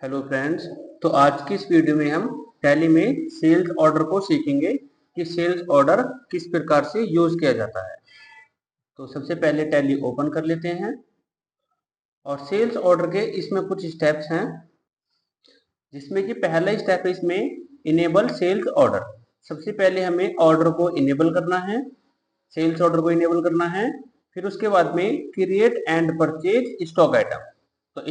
Hello friends. तो आज की इस वीडियो में हम टैली में सेल्स ऑर्डर को सीखेंगे कि सेल्स ऑर्डर किस प्रकार से यूज किया जाता है। तो सबसे पहले टैली ओपन कर लेते हैं और सेल्स ऑर्डर के इसमें कुछ स्टेप्स हैं, जिसमें कि पहला स्टेप है इसमें इनेबल सेल्स ऑर्डर। सबसे पहले हमें ऑर्डर को इनेबल करना है, सेल्स ऑर्डर को इनेबल करना है। फिर उसके बाद में create and purchase stock item, तो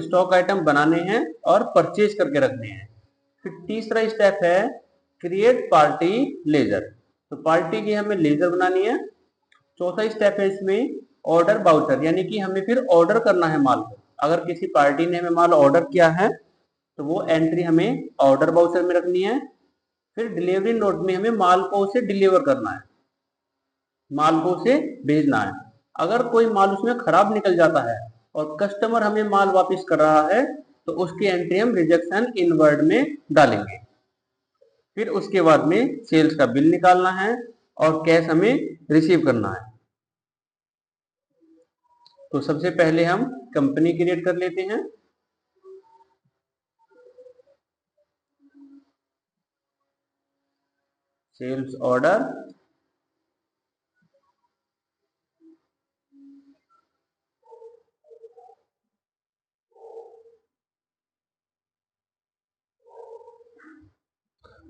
स्टॉक आइटम बनाने हैं और परचेज करके रखने हैं। फिर तीसरा स्टेप है क्रिएट पार्टी लेजर, तो पार्टी की हमें लेजर बनानी है। चौथा स्टेप है इसमें ऑर्डर बाउचर, यानी कि हमें फिर ऑर्डर करना है माल को। अगर किसी पार्टी ने हमें माल ऑर्डर किया है तो वो एंट्री हमें ऑर्डर बाउचर में रखनी है। फिर डिलीवरी नोट में हमें माल को उसे डिलीवर करना है, माल को उसे भेजना है। अगर कोई माल उसमें खराब निकल जाता है और कस्टमर हमें माल वापस कर रहा है तो उसकी एंट्री हम रिजेक्शन इन वर्ड में डालेंगे। फिर उसके बाद में सेल्स का बिल निकालना है और कैश हमें रिसीव करना है। तो सबसे पहले हम कंपनी क्रिएट कर लेते हैं। सेल्स ऑर्डर,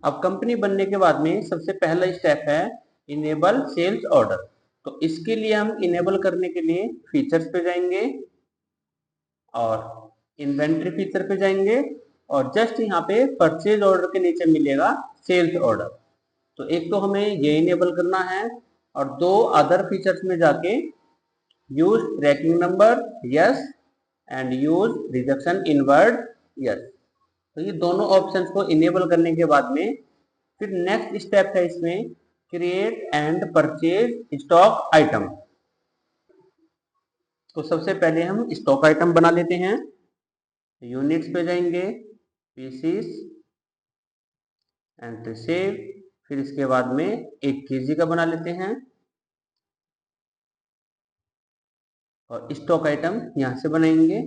अब कंपनी बनने के बाद में सबसे पहला स्टेप है इनेबल सेल्स ऑर्डर। तो इसके लिए हम इनेबल करने के लिए फीचर्स पे जाएंगे और इन्वेंट्री फीचर पे जाएंगे और जस्ट यहाँ पे परचेज ऑर्डर के नीचे मिलेगा सेल्स ऑर्डर। तो एक तो हमें ये इनेबल करना है और दो अदर फीचर्स में जाके use tracking number yes and use rejection inward yes. तो ये दोनों ऑप्शंस को इनेबल करने के बाद में फिर नेक्स्ट स्टेप है इसमें create and purchase stock item. तो सबसे पहले हम स्टॉक आइटम बना लेते हैं। यूनिट्स पे जाएंगे, पीसीस एंड सेव। फिर इसके बाद में 1 kg का बना लेते हैं और स्टॉक आइटम यहां से बनाएंगे।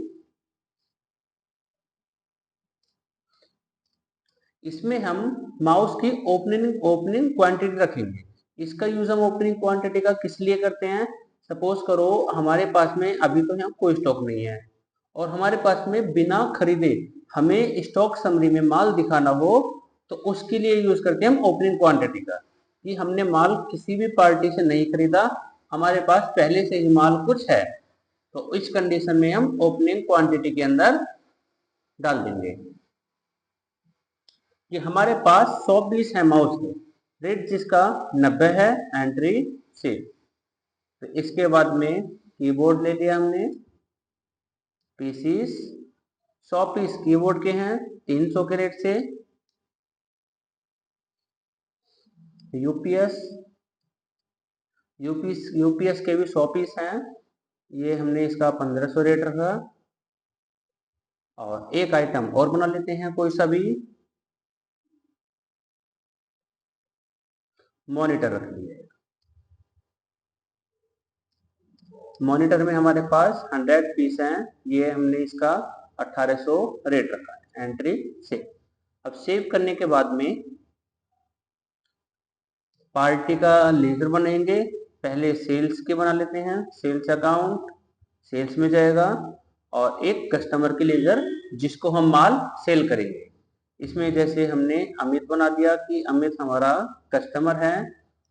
इसमें हम माउस की ओपनिंग ओपनिंग क्वांटिटी रखेंगे। इसका यूज हम ओपनिंग क्वांटिटी का किस लिए करते हैं? सपोज करो हमारे पास में अभी तो यहाँ कोई स्टॉक नहीं है और हमारे पास में बिना खरीदे हमें स्टॉक समरी में माल दिखाना हो, तो उसके लिए यूज करते हैं हम ओपनिंग क्वांटिटी का। कि हमने माल किसी भी पार्टी से नहीं खरीदा, हमारे पास पहले से ही माल कुछ है, तो इस कंडीशन में हम ओपनिंग क्वांटिटी के अंदर डाल देंगे कि हमारे पास 100 पीस है माउस के, रेट जिसका 90 है, एंट्री से। तो इसके बाद में कीबोर्ड ले लिया हमने, पीसीस 100 पीस कीबोर्ड के हैं 300 के रेट से। यूपीएस यूपीएस यूपीएस के भी 100 पीस हैं, ये हमने इसका 1500 रेट रखा। और एक आइटम और बना लेते हैं कोई सा भी, मॉनिटर रख लिया। मॉनिटर में हमारे पास 100 पीस हैं, ये हमने इसका 1800 रेट रखा है, एंट्री सेव। अब सेव करने के बाद में पार्टी का लेजर बनाएंगे। पहले सेल्स के बना लेते हैं, सेल्स अकाउंट, सेल्स में जाएगा और एक कस्टमर की लेजर जिसको हम माल सेल करेंगे। इसमें जैसे हमने अमित बना दिया कि अमित हमारा कस्टमर है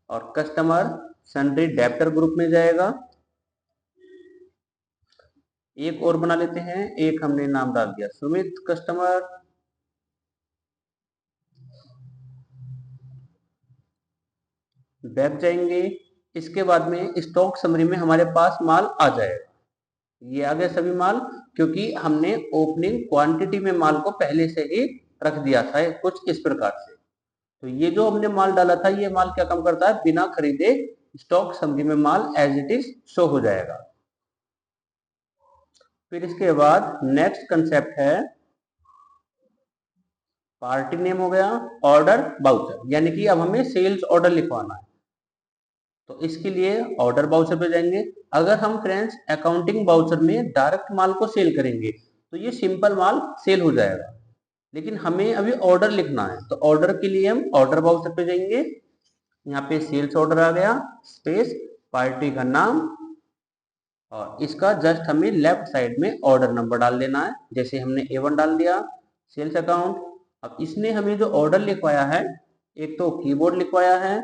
और कस्टमर सन्ड्री डेप्टर ग्रुप में जाएगा। एक और बना लेते हैं, एक हमने नाम डाल दिया सुमित कस्टमर। बैक जाएंगे, इसके बाद में स्टॉक समरी में हमारे पास माल आ जाएगा। ये आ गए सभी माल, क्योंकि हमने ओपनिंग क्वांटिटी में माल को पहले से ही रख दिया था कुछ इस प्रकार से। तो ये जो हमने माल डाला था, ये माल क्या काम करता है? बिना खरीदे स्टॉक समरी में माल एज इट इज शो हो जाएगा। फिर इसके बाद नेक्स्ट कंसेप्ट है पार्टी नेम हो गया, ऑर्डर बाउचर, यानी कि अब हमें सेल्स ऑर्डर लिखवाना है। तो इसके लिए ऑर्डर बाउचर पे जाएंगे। अगर हम फ्रेंड्स अकाउंटिंग बाउचर में डायरेक्ट माल को सेल करेंगे तो ये सिंपल माल सेल हो जाएगा। लेकिन हमें अभी ऑर्डर लिखना है, तो ऑर्डर के लिए हम ऑर्डर वाउचर पे जाएंगे। यहाँ पे सेल्स ऑर्डर आ गया, स्पेस पार्टी का नाम, और इसका जस्ट हमें लेफ्ट साइड में ऑर्डर नंबर डाल देना है। जैसे हमने A1 डाल दिया, सेल्स अकाउंट। अब इसने हमें जो ऑर्डर लिखवाया है, एक तो कीबोर्ड लिखवाया है,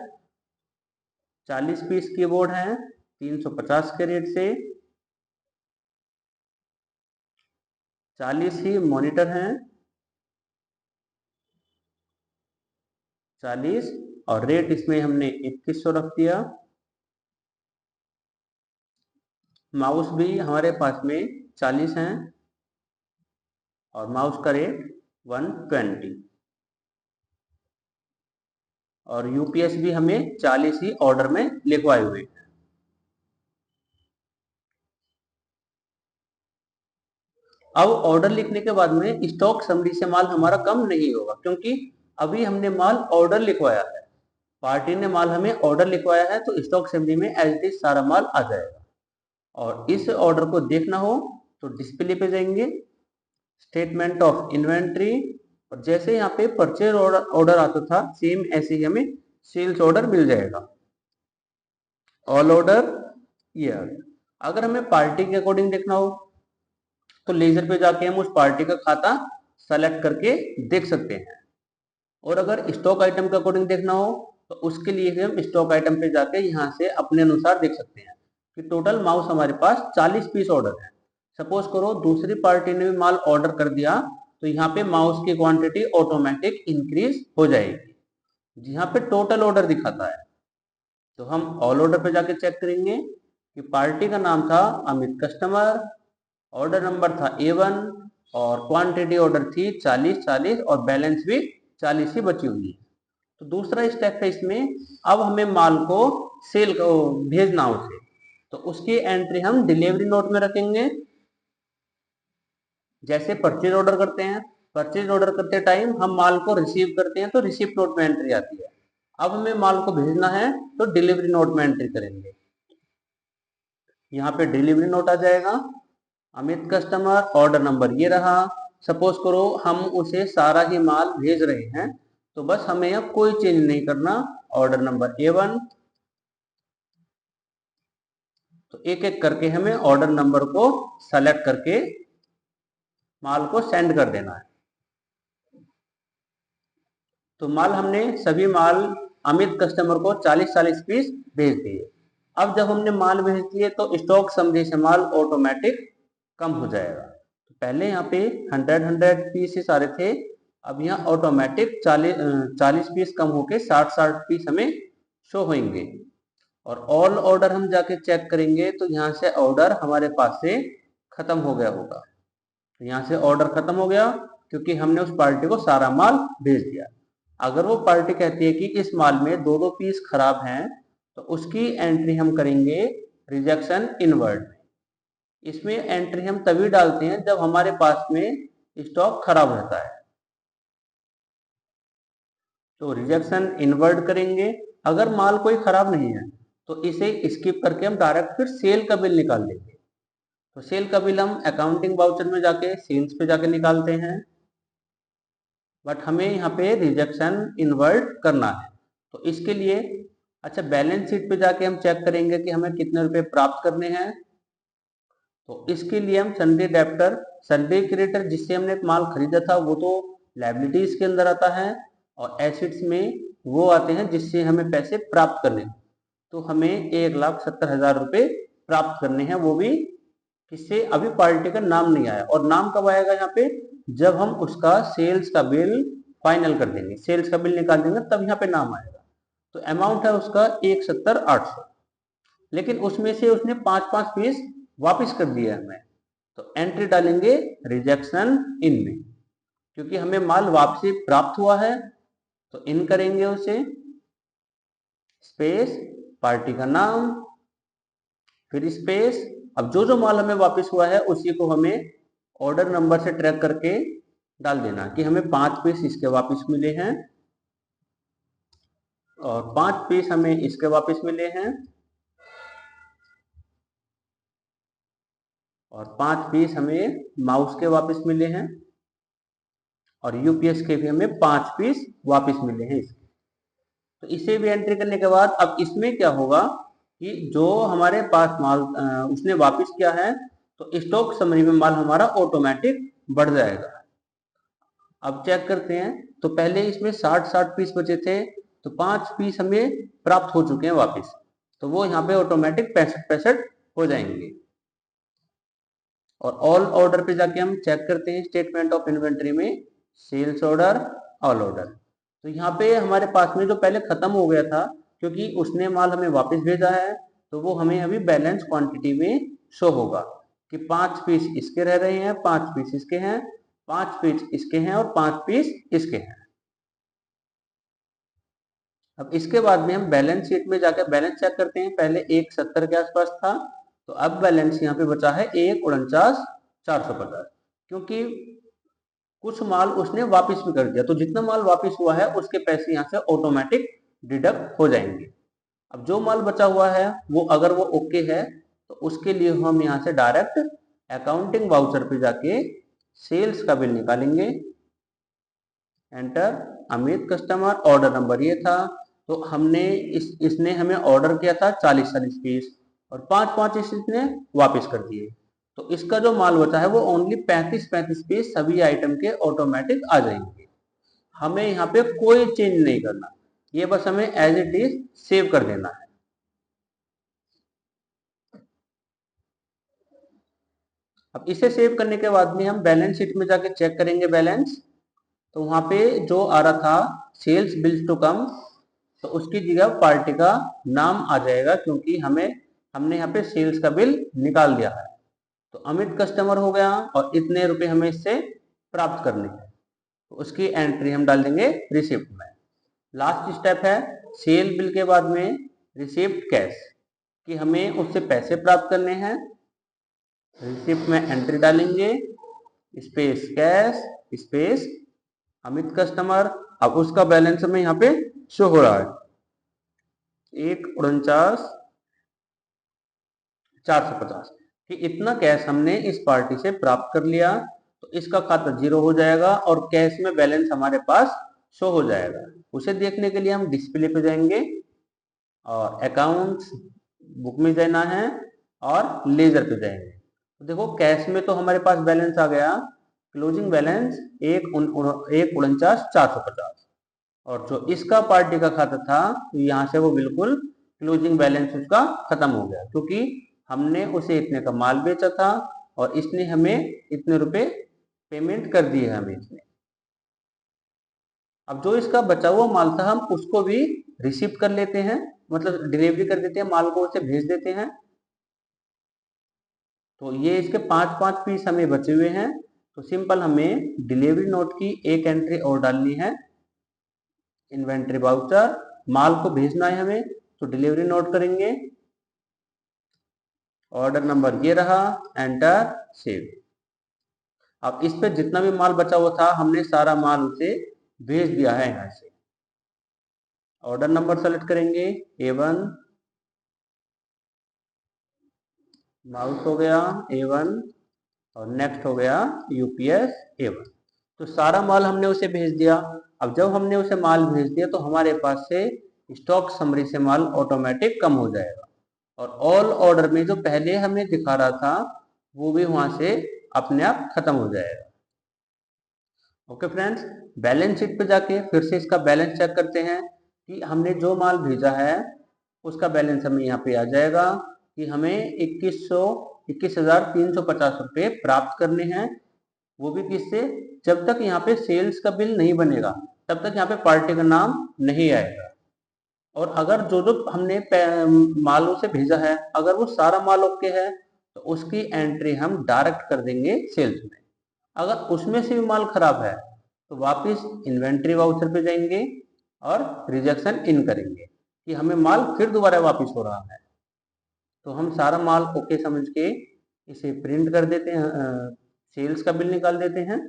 40 पीस कीबोर्ड है 350 के रेट से, 40 ही मॉनिटर हैं 40, और रेट इसमें हमने 2100 रख दिया। माउस भी हमारे पास में 40 हैं और माउस का रेट 120, और यूपीएस भी हमें 40 ही ऑर्डर में लिखवाए हुए हैं। अब ऑर्डर लिखने के बाद में स्टॉक समरी से माल हमारा कम नहीं होगा, क्योंकि अभी हमने माल ऑर्डर लिखवाया है, पार्टी ने माल हमें ऑर्डर लिखवाया है, तो स्टॉक समरी में एज इट इज सारा माल आ जाएगा। और इस ऑर्डर को देखना हो तो डिस्प्ले पे जाएंगे, स्टेटमेंट ऑफ इन्वेंट्री, और जैसे यहाँ पे परचेज ऑर्डर आता था, सेम ऐसे ही हमें सेल्स ऑर्डर मिल जाएगा। All order year. अगर हमें पार्टी के अकॉर्डिंग देखना हो तो लेजर पे जाके हम उस पार्टी का खाता सेलेक्ट करके देख सकते हैं। और अगर स्टॉक आइटम के अकॉर्डिंग देखना हो तो उसके लिए हम स्टॉक आइटम पे जाके यहाँ से अपने अनुसार देख सकते हैं कि टोटल माउस हमारे पास 40 पीस ऑर्डर है। सपोज करो दूसरी पार्टी ने भी माल ऑर्डर कर दिया, तो यहाँ पे माउस की क्वांटिटी ऑटोमेटिक इंक्रीज हो जाएगी। यहाँ पे टोटल ऑर्डर दिखाता है, तो हम ऑल ऑर्डर पे जाके चेक करेंगे कि पार्टी का नाम था अमित कस्टमर, ऑर्डर नंबर था A1, और क्वांटिटी ऑर्डर थी 40 और बैलेंस भी 40 ही बची हुई है। तो दूसरा स्टेप है इसमें, अब हमें माल को सेल को भेजना उसे, तो उसकी एंट्री हम डिलीवरी नोट में रखेंगे। जैसे परचेज ऑर्डर करते हैं, परचेज ऑर्डर करते टाइम हम माल को रिसीव करते हैं तो रिसीप्ट नोट में एंट्री आती है। अब हमें माल को भेजना है तो डिलीवरी नोट में एंट्री करेंगे। यहाँ पे डिलीवरी नोट आ जाएगा, अमित कस्टमर, ऑर्डर नंबर ये रहा। सपोज करो हम उसे सारा ही माल भेज रहे हैं, तो बस हमें अब कोई चेंज नहीं करना। ऑर्डर नंबर A1, तो एक एक करके हमें ऑर्डर नंबर को सेलेक्ट करके माल को सेंड कर देना है। तो माल हमने सभी माल अमित कस्टमर को 40 पीस भेज दिए। अब जब हमने माल भेज दिए तो स्टॉक समरी से माल ऑटोमेटिक कम हो जाएगा। तो पहले यहाँ पे 100 पीस ही सारे थे, अब यहाँ ऑटोमेटिक 40 पीस कम होके 60 पीस हमें शो होंगे। और ऑल ऑर्डर हम जाके चेक करेंगे तो यहाँ से ऑर्डर हमारे पास से खत्म हो गया होगा। तो यहाँ से ऑर्डर खत्म हो गया क्योंकि हमने उस पार्टी को सारा माल भेज दिया। अगर वो पार्टी कहती है कि इस माल में दो दो पीस खराब हैं, तो उसकी एंट्री हम करेंगे रिजेक्शन इनवर्ड में। इसमें एंट्री हम तभी डालते हैं जब हमारे पास में स्टॉक खराब रहता है, तो रिजेक्शन इनवर्ड करेंगे। अगर माल कोई खराब नहीं है तो इसे स्किप करके हम डायरेक्ट फिर सेल का बिल निकाल लेंगे। तो सेल का बिल हम अकाउंटिंग वाउचर में जाके सेल्स पे जाके निकालते हैं, बट हमें यहाँ पे रिजेक्शन इनवर्ट करना है। तो इसके लिए अच्छा बैलेंस शीट पे जाके हम चेक करेंगे कि हमें कितने रुपए प्राप्त करने हैं। तो इसके लिए हम सन्डे डेब्टर, सन्डे क्रेडिटर जिससे हमने माल खरीदा था वो तो लायबिलिटीज के अंदर आता है, और एसेट्स में वो आते हैं जिससे हमें पैसे प्राप्त करने हैं। तो हमें 1,70,000 रुपए प्राप्त करने हैं, वो भी किससे, अभी पार्टी का नाम नहीं आया। और नाम कब आएगा यहाँ पे, जब हम उसका सेल्स का बिल फाइनल कर देंगे, सेल्स का बिल निकाल देंगे, तब यहाँ पे नाम आएगा। तो अमाउंट है उसका 1,70,800, लेकिन उसमें से उसने 5-5 पीस वापस कर दिया हमें, तो एंट्री डालेंगे रिजेक्शन इन में, क्योंकि हमें माल वापसी प्राप्त हुआ है। तो इन करेंगे उसे, स्पेस पार्टी का नाम, फिर स्पेस। अब जो जो माल हमें वापस हुआ है उसी को हमें ऑर्डर नंबर से ट्रैक करके डाल देना कि हमें 5 पीस इसके वापस मिले हैं और 5 पीस हमें इसके वापस मिले हैं, और 5 पीस हमें माउस के वापस मिले हैं और यूपीएस के भी हमें 5 पीस वापस मिले हैं इसके। तो इसे भी एंट्री करने के बाद अब इसमें क्या होगा कि जो हमारे पास माल उसने वापस किया है तो स्टॉक समरी में माल हमारा ऑटोमेटिक बढ़ जाएगा। अब चेक करते हैं, तो पहले इसमें 60 पीस बचे थे, तो 5 पीस हमें प्राप्त हो चुके हैं वापस, तो वो यहाँ पे ऑटोमेटिक 65 हो जाएंगे। और ऑल ऑर्डर पे जाके हम चेक करते हैं स्टेटमेंट ऑफ इन्वेंट्री में सेल्स ऑर्डर, ऑल ऑर्डर। तो यहाँ पे हमारे पास में जो पहले खत्म हो गया था, क्योंकि उसने माल हमें वापस भेजा है, तो वो हमें अभी बैलेंस क्वांटिटी में शो होगा कि 5 पीस इसके रह रहे हैं, 5 पीस इसके हैं, 5 पीस इसके हैं और 5 पीस इसके हैं। अब इसके बाद में हम बैलेंस शीट में जाकर बैलेंस चेक करते हैं। पहले 170 के आसपास था, तो अब बैलेंस यहाँ पे बचा है 149,450, क्योंकि कुछ माल उसने वापस भी कर दिया, तो जितना माल वापस हुआ है उसके पैसे यहाँ से ऑटोमेटिक डिडक्ट हो जाएंगे। अब जो माल बचा हुआ है वो अगर वो ओके है तो उसके लिए हम यहाँ से डायरेक्ट अकाउंटिंग वाउचर पे जाके सेल्स का बिल निकालेंगे। Enter Amit customer, order number ये था, तो हमने इसने हमें ऑर्डर किया था 40 पीस और 5 इसने वापस कर दिए, तो इसका जो माल बचा है वो ओनली 35 पीस सभी आइटम के ऑटोमेटिक आ जाएंगे। हमें यहाँ पे कोई चेंज नहीं करना, ये बस हमें एज इट इज सेव कर देना है। अब इसे सेव करने के बाद में हम बैलेंस शीट में जाके चेक करेंगे बैलेंस, तो वहां पे जो आ रहा था सेल्स बिल्स टू कम, तो उसकी जगह पार्टी का नाम आ जाएगा, क्योंकि हमने यहाँ पे सेल्स का बिल निकाल दिया है। तो अमित कस्टमर हो गया और इतने रुपए हमें इससे प्राप्त करने हैं, तो उसकी एंट्री हम डाल देंगे रिसिप्ट में। लास्ट स्टेप है सेल बिल के बाद में रिसिप्ट कैश, कि हमें उससे पैसे प्राप्त करने हैं। रिसिप्ट में एंट्री डालेंगे, space cash, space Amit customer. अब उसका बैलेंस हमें यहाँ पे शो हो रहा है 149,450, कि इतना कैश हमने इस पार्टी से प्राप्त कर लिया, तो इसका खाता जीरो हो जाएगा और कैश में बैलेंस हमारे पास शो हो जाएगा। उसे देखने के लिए हम डिस्प्ले पे जाएंगे और अकाउंट्स बुक में जाना है और लेजर पे जाएंगे। तो देखो कैश में तो हमारे पास बैलेंस आ गया, क्लोजिंग बैलेंस 149,450, और जो इसका पार्टी का खाता था तो यहाँ से वो बिल्कुल क्लोजिंग बैलेंस उसका खत्म हो गया, क्योंकि हमने उसे इतने का माल बेचा था और इसने हमें इतने रुपए पेमेंट कर दिए हमें इसने। अब जो इसका बचा हुआ माल था हम उसको भी रिसीव कर लेते हैं, मतलब डिलीवरी कर देते हैं, माल को उसे भेज देते हैं। तो ये इसके 5 पीस हमें बचे हुए हैं, तो सिंपल हमें डिलीवरी नोट की एक एंट्री और डालनी है। इन्वेंट्री वाउचर, माल को भेजना है हमें, तो डिलीवरी नोट करेंगे, ऑर्डर नंबर ये रहा, एंटर सेव। अब इस पे जितना भी माल बचा हुआ था हमने सारा माल उसे भेज दिया है यहाँ से। ऑर्डर नंबर सेलेक्ट करेंगे A1, माउस हो गया A1 और नेक्स्ट हो गया यूपीएस A1। तो सारा माल हमने उसे भेज दिया। अब जब हमने उसे माल भेज दिया तो हमारे पास से स्टॉक समरी से माल ऑटोमेटिक कम हो जाएगा और ऑल ऑर्डर में जो पहले हमें दिखा रहा था वो भी वहां से अपने आप खत्म हो जाएगा। ओके फ्रेंड्स, बैलेंस शीट पे जाके फिर से इसका बैलेंस चेक करते हैं कि हमने जो माल भेजा है उसका बैलेंस हमें यहाँ पे आ जाएगा कि हमें 21,350 रुपये प्राप्त करने हैं। वो भी किससे, जब तक यहाँ पे सेल्स का बिल नहीं बनेगा तब तक यहाँ पे पार्टी का नाम नहीं आएगा। और अगर जो जो हमने मालों से भेजा है अगर वो सारा माल ओके है तो उसकी एंट्री हम डायरेक्ट कर देंगे सेल्स में। अगर उसमें से भी माल खराब है तो वापस इन्वेंट्री वाउचर पे जाएंगे और रिजेक्शन इन करेंगे कि हमें माल फिर दोबारा वापस हो रहा है। तो हम सारा माल ओके समझ के इसे प्रिंट कर देते हैं, सेल्स का बिल निकाल देते हैं।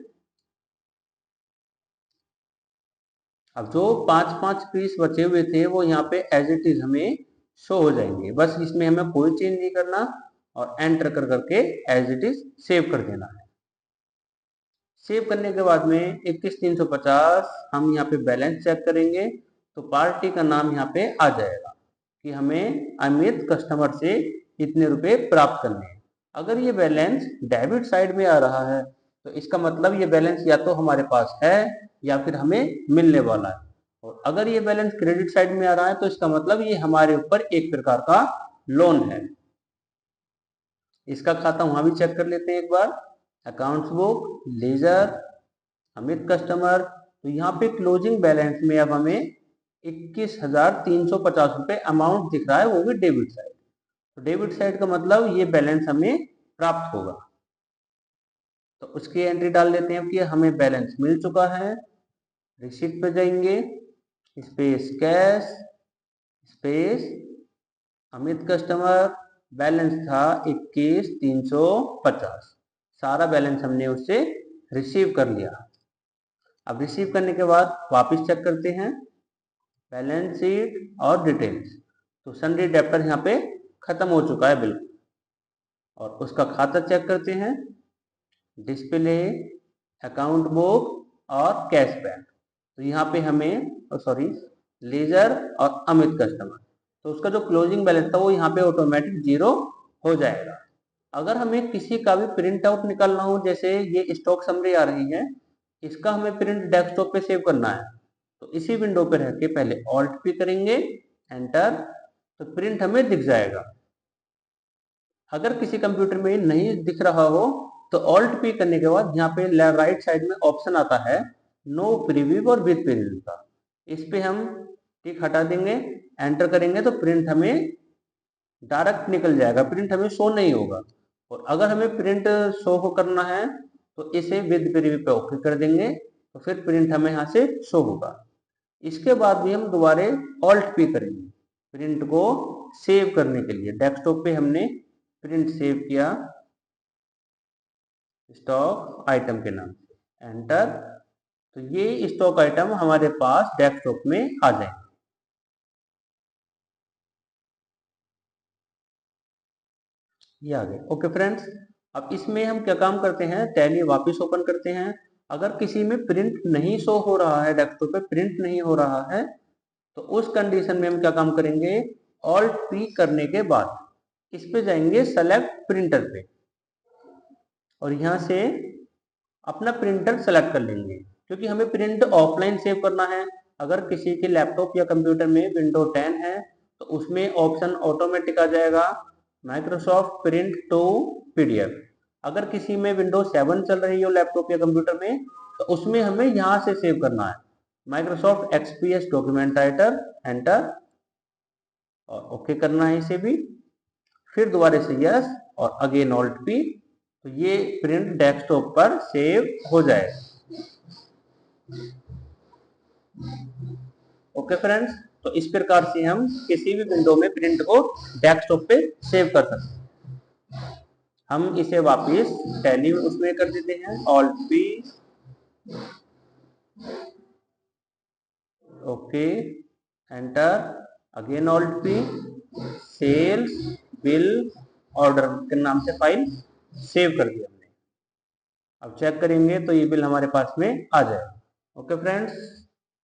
अब जो 5 पीस बचे हुए थे वो यहाँ पे एज इट इज हमें शो हो जाएंगे, बस इसमें हमें कोई चेंज नहीं करना और एंटर कर करके एज इट इज सेव कर देना है। सेव करने के बाद में 21,350 हम यहाँ पे बैलेंस चेक करेंगे तो पार्टी का नाम यहाँ पे आ जाएगा कि हमें अमित कस्टमर से इतने रुपए प्राप्त करने हैं। अगर ये बैलेंस डेबिट साइड में आ रहा है तो इसका मतलब ये बैलेंस या तो हमारे पास है या फिर हमें मिलने वाला है, और अगर ये बैलेंस क्रेडिट साइड में आ रहा है तो इसका मतलब ये हमारे ऊपर एक प्रकार का लोन है। इसका खाता वहां भी चेक कर लेते हैं एक बार। Accounts book, ledger, Amit customer, तो यहाँ पे क्लोजिंग बैलेंस में अब हमें 21,350 रुपए अमाउंट दिख रहा है, वो भी डेबिट साइड। तो डेबिट साइड का मतलब ये बैलेंस हमें प्राप्त होगा, तो उसकी एंट्री डाल देते हैं कि हमें बैलेंस मिल चुका है। रिसीट पे जाएंगे, space cash, space Amit customer, balance था 21,350, सारा बैलेंस हमने उससे रिसीव कर लिया। अब रिसीव करने के बाद वापस चेक करते हैं बैलेंस शीट और डिटेल्स, तो सन्ड्री डेप्टर यहाँ पे खत्म हो चुका है बिल्कुल। और उसका खाता चेक करते हैं, डिस्प्ले, अकाउंट बुक और कैश बैक, तो यहाँ पे हमें लेजर और अमित कस्टमर, तो उसका जो क्लोजिंग बैलेंस था वो यहाँ पे ऑटोमेटिक 0 हो जाएगा। अगर हमें किसी का भी प्रिंट आउट निकालना हो, जैसे ये स्टॉक समरी आ रही है, इसका हमें प्रिंट डेस्कटॉप पे सेव करना है, तो इसी विंडो पे रह के पहले ऑल्ट पी करेंगे, एंटर, तो प्रिंट हमें दिख जाएगा। अगर किसी कंप्यूटर में नहीं दिख रहा हो तो ऑल्ट पी करने के बाद यहाँ पे राइट साइड में ऑप्शन आता है नो प्रीव्यू और विद प्रीव्यू का, इस पे हम टिक हटा देंगे, एंटर करेंगे तो प्रिंट हमें डायरेक्ट निकल जाएगा, प्रिंट हमें शो नहीं होगा। और अगर हमें प्रिंट शो को करना है तो इसे विद प्रीव्यू पे ओके कर देंगे, तो फिर प्रिंट हमें यहाँ से शो होगा। इसके बाद भी हम दोबारा ऑल्ट पी करेंगे प्रिंट को सेव करने के लिए। डेस्कटॉप पे हमने प्रिंट सेव किया स्टॉक आइटम के नाम से, एंटर, तो ये स्टॉक आइटम हमारे पास डेस्कटॉप में आ जाएंगे। ये आ गए। ओके फ्रेंड्स, अब इसमें हम क्या काम करते हैं, टैली वापस ओपन करते हैं। अगर किसी में प्रिंट नहीं शो हो रहा है, डेस्कटॉप पे प्रिंट नहीं हो रहा है, तो उस कंडीशन में हम क्या काम करेंगे, ऑल्ट पी करने के बाद इस पे जाएंगे सेलेक्ट प्रिंटर पे, और यहाँ से अपना प्रिंटर सेलेक्ट कर लेंगे, क्योंकि हमें प्रिंट ऑफलाइन सेव करना है। अगर किसी के लैपटॉप या कंप्यूटर में विंडो 10 है तो उसमें ऑप्शन ऑटोमेटिक आ जाएगा माइक्रोसॉफ्ट प्रिंट टू पीडीएफ। अगर किसी में विंडो 7 चल रही हो लैपटॉप या कंप्यूटर में तो उसमें हमें यहाँ से सेव करना है Microsoft XPS document writer, enter, और ओके करना है इसे भी, फिर दोबारा से यस और अगेन ऑल्ट पी, तो ये प्रिंट डेस्कटॉप पर सेव हो जाएगा। ओके फ्रेंड्स, तो इस प्रकार से हम किसी भी विंडो में प्रिंट को डेस्कटॉप पे सेव कर सकते हैं। हम इसे वापस टैली उसमें कर देते हैं, alt P, okay, enter, again alt P, sales bill order के नाम से फाइल सेव कर दिया हमने। अब चेक करेंगे तो ये बिल हमारे पास में आ जाएगा। Okay friends.